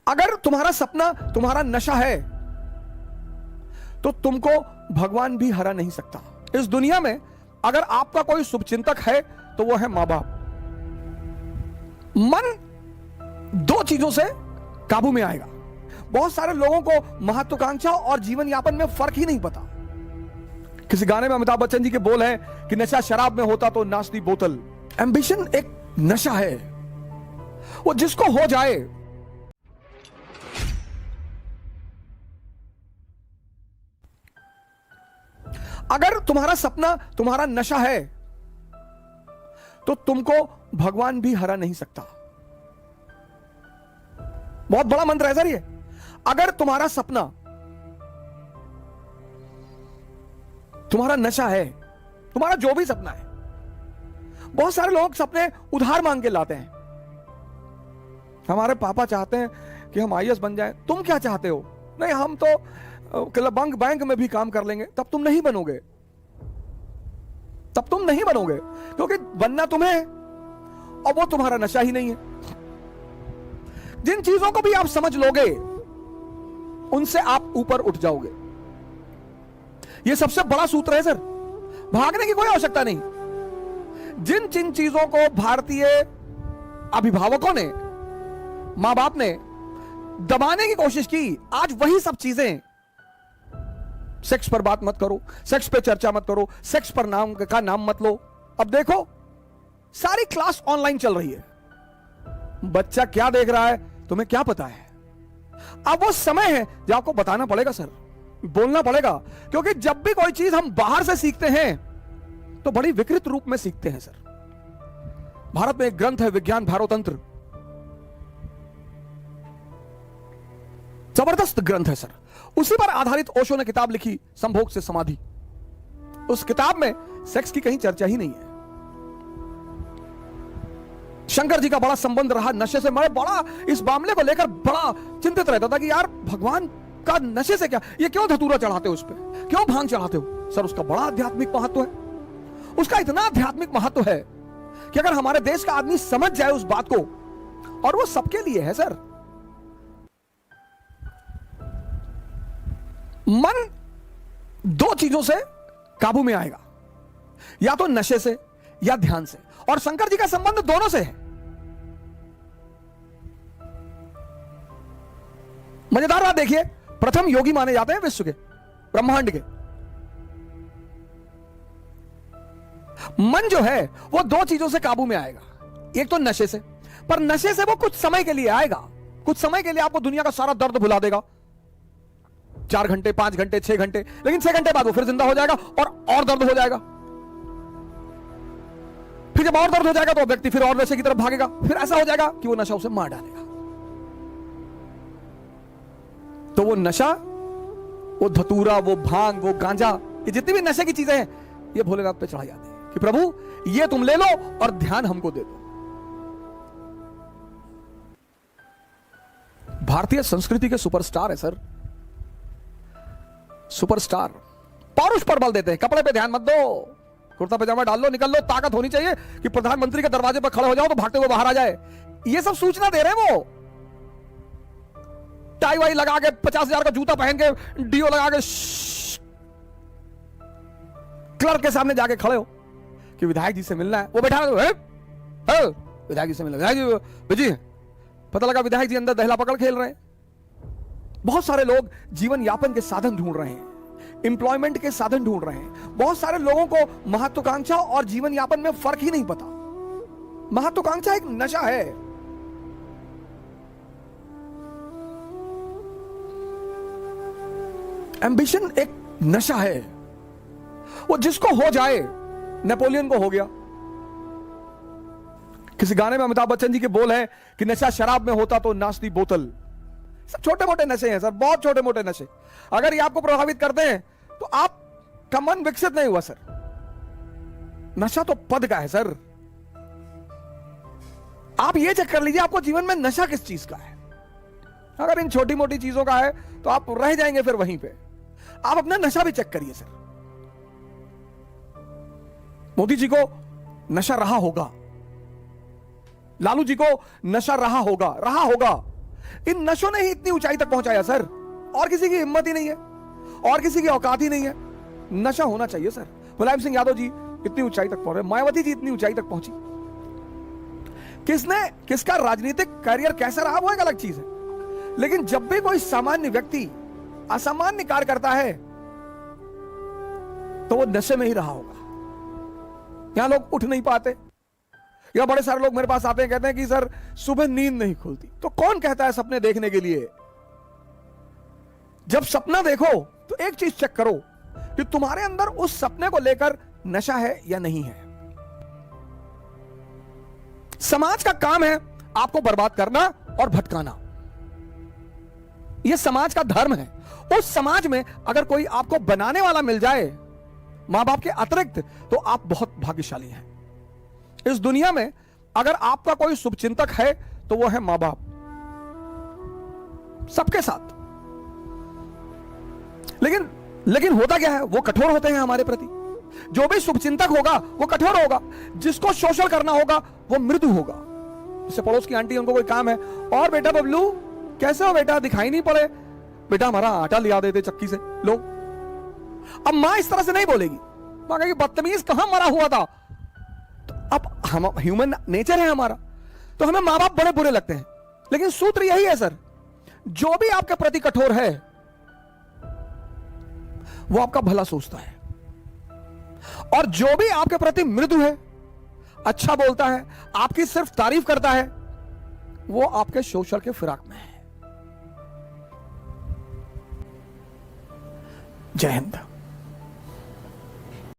अगर तुम्हारा सपना तुम्हारा नशा है तो तुमको भगवान भी हरा नहीं सकता। इस दुनिया में अगर आपका कोई शुभचिंतक है तो वो है मां बाप। मन दो चीजों से काबू में आएगा। बहुत सारे लोगों को महत्वाकांक्षा और जीवन यापन में फर्क ही नहीं पता। किसी गाने में अमिताभ बच्चन जी के बोल हैं कि नशा शराब में होता तो नाचती बोतल। एम्बिशन एक नशा है, वो जिसको हो जाए। अगर तुम्हारा सपना तुम्हारा नशा है तो तुमको भगवान भी हरा नहीं सकता। बहुत बड़ा मंत्र है सर ये। अगर तुम्हारा सपना तुम्हारा नशा है, तुम्हारा जो भी सपना है। बहुत सारे लोग सपने उधार मांग के लाते हैं। हमारे पापा चाहते हैं कि हम आईएएस बन जाएं। तुम क्या चाहते हो? नहीं, हम तो बैंक में भी काम कर लेंगे। तब तुम नहीं बनोगे, तब तुम नहीं बनोगे, क्योंकि बनना तुम्हें है और वो तुम्हारा नशा ही नहीं है। जिन चीजों को भी आप समझ लोगे उनसे आप ऊपर उठ जाओगे। यह सबसे बड़ा सूत्र है सर। भागने की कोई आवश्यकता नहीं। जिन जिन चीजों को भारतीय अभिभावकों ने, मां बाप ने दबाने की कोशिश की, आज वही सब चीजें। सेक्स पर बात मत करो, सेक्स पे चर्चा मत करो, सेक्स पर नाम का नाम मत लो। अब देखो सारी क्लास ऑनलाइन चल रही है। बच्चा क्या देख रहा है तुम्हें क्या पता है? अब वो समय है जो आपको बताना पड़ेगा सर, बोलना पड़ेगा। क्योंकि जब भी कोई चीज हम बाहर से सीखते हैं तो बड़ी विकृत रूप में सीखते हैं सर। भारत में एक ग्रंथ है विज्ञान भारोतंत्र, जबरदस्त ग्रंथ है सर। उसी पर आधारित ओशो ने किताब लिखी संभोग से समाधि। उस किताब में सेक्स की कहीं चर्चा ही नहीं है। शंकर जी का बड़ा संबंध रहा नशे से। मैं बड़ा इस मामले को लेकर बड़ा चिंतित रहता था कि यार भगवान का नशे से क्या, ये क्यों धतूरा चढ़ाते हो उस पर, क्यों भांग चढ़ाते हो? सर उसका बड़ा आध्यात्मिक महत्व है। उसका इतना आध्यात्मिक महत्व है कि अगर हमारे देश का आदमी समझ जाए उस बात को, और वो सबके लिए है सर। मन दो चीजों से काबू में आएगा, या तो नशे से या ध्यान से। और शंकर जी का संबंध दोनों से है। मजेदार बात देखिए, प्रथम योगी माने जाते हैं विश्व के, ब्रह्मांड के। मन जो है वो दो चीजों से काबू में आएगा, एक तो नशे से। पर नशे से वो कुछ समय के लिए आएगा। कुछ समय के लिए आपको दुनिया का सारा दर्द भुला देगा, 4 घंटे 5 घंटे 6 घंटे, लेकिन 6 घंटे बाद वो फिर जिंदा हो जाएगा और दर्द हो जाएगा। फिर जब और दर्द हो जाएगा तो व्यक्ति फिर और नशे की तरफ भागेगा। फिर ऐसा हो जाएगा कि वो नशा उसे मार डालेगा। तो वो नशा, वो धतूरा, वो भांग, वो गांजा, ये जितनी भी नशे की चीजें हैं, ये भोलेनाथ पे चढ़ाई जाती है कि प्रभु ये तुम ले लो और ध्यान हमको दे दो। भारतीय संस्कृति के सुपरस्टार है सर, सुपरस्टार। पौरुष पर बल देते हैं, कपड़े पे ध्यान मत दो, कुर्ता पजामा डाल लो, निकल लो। ताकत होनी चाहिए कि प्रधानमंत्री के दरवाजे पर खड़े हो जाओ तो भागते हुए बाहर आ जाए। ये सब सूचना दे रहे हैं वो। टाई वाई लगा के, 50,000 का जूता पहन के, डीओ लगा के क्लर्क के सामने जाके खड़े हो कि विधायक जी से मिलना है। वो बैठा है, विधायक जी से मिलना, विधायक जी बिजी है। पता लगा विधायक जी अंदर दहला पकड़ खेल रहे हैं। बहुत सारे लोग जीवन यापन के साधन ढूंढ रहे हैं, एम्प्लॉयमेंट के साधन ढूंढ रहे हैं। बहुत सारे लोगों को महत्वाकांक्षा और जीवन यापन में फर्क ही नहीं पता। महत्वाकांक्षा एक नशा है। एम्बिशन एक नशा है, वो जिसको हो जाए। नेपोलियन को हो गया। किसी गाने में अमिताभ बच्चन जी के बोल हैं कि नशा शराब में होता तो नाचती बोतल। सब छोटे मोटे नशे हैं सर, बहुत छोटे मोटे नशे। अगर ये आपको प्रभावित करते हैं तो आपका मन विकसित नहीं हुआ सर। नशा तो पद का है सर। आप ये चेक कर लीजिए आपको जीवन में नशा किस चीज का है। अगर इन छोटी मोटी चीजों का है तो आप रह जाएंगे फिर वहीं पे। आप अपना नशा भी चेक करिए सर। मोदी जी को नशा रहा होगा, लालू जी को नशा रहा होगा, इन नशों ने ही इतनी ऊंचाई तक पहुंचाया सर, और किसी की हिम्मत ही नहीं है, और किसी की औकात ही नहीं है। नशा होना चाहिए सर। मुलायम सिंह यादव जी इतनी ऊंचाई तक पहुंचे, मायावती जी इतनी ऊंचाई तक पहुंची। किसका राजनीतिक करियर कैसा रहा वो एक अलग चीज है, लेकिन जब भी कोई सामान्य व्यक्ति असामान्य कार्य करता है तो वो नशे में ही रहा होगा। यहां लोग उठ नहीं पाते, या बड़े सारे लोग मेरे पास आते हैं, कहते हैं कि सर सुबह नींद नहीं खुलती। तो कौन कहता है सपने देखने के लिए? जब सपना देखो तो एक चीज चेक करो कि तुम्हारे अंदर उस सपने को लेकर नशा है या नहीं है। समाज का काम है आपको बर्बाद करना और भटकाना, यह समाज का धर्म है। उस समाज में अगर कोई आपको बनाने वाला मिल जाए मां बाप के अतिरिक्त, तो आप बहुत भाग्यशाली हैं। इस दुनिया में अगर आपका कोई शुभचिंतक है तो वो है मां बाप, सबके साथ। लेकिन होता क्या है, वो कठोर होते हैं हमारे प्रति। जो भी शुभचिंतक होगा वो कठोर होगा, जिसको शोषण करना होगा वो मृदु होगा। जैसे पड़ोस की आंटी, उनको कोई काम है, और बेटा बबलू कैसे हो बेटा, दिखाई नहीं पड़े, बेटा हमारा आटा लिया देते चक्की से लोग। अब मां इस तरह से नहीं बोलेगी, मां कहेगी बदतमीज कहां मरा हुआ था। तो अब हम ह्यूमन नेचर है हमारा, तो हमें मां बाप बड़े बुरे लगते हैं। लेकिन सूत्र यही है सर, जो भी आपके प्रति कठोर है वो आपका भला सोचता है, और जो भी आपके प्रति मृदु है, अच्छा बोलता है, आपकी सिर्फ तारीफ करता है, वो आपके शोषण के फिराक में है। जय हिंद।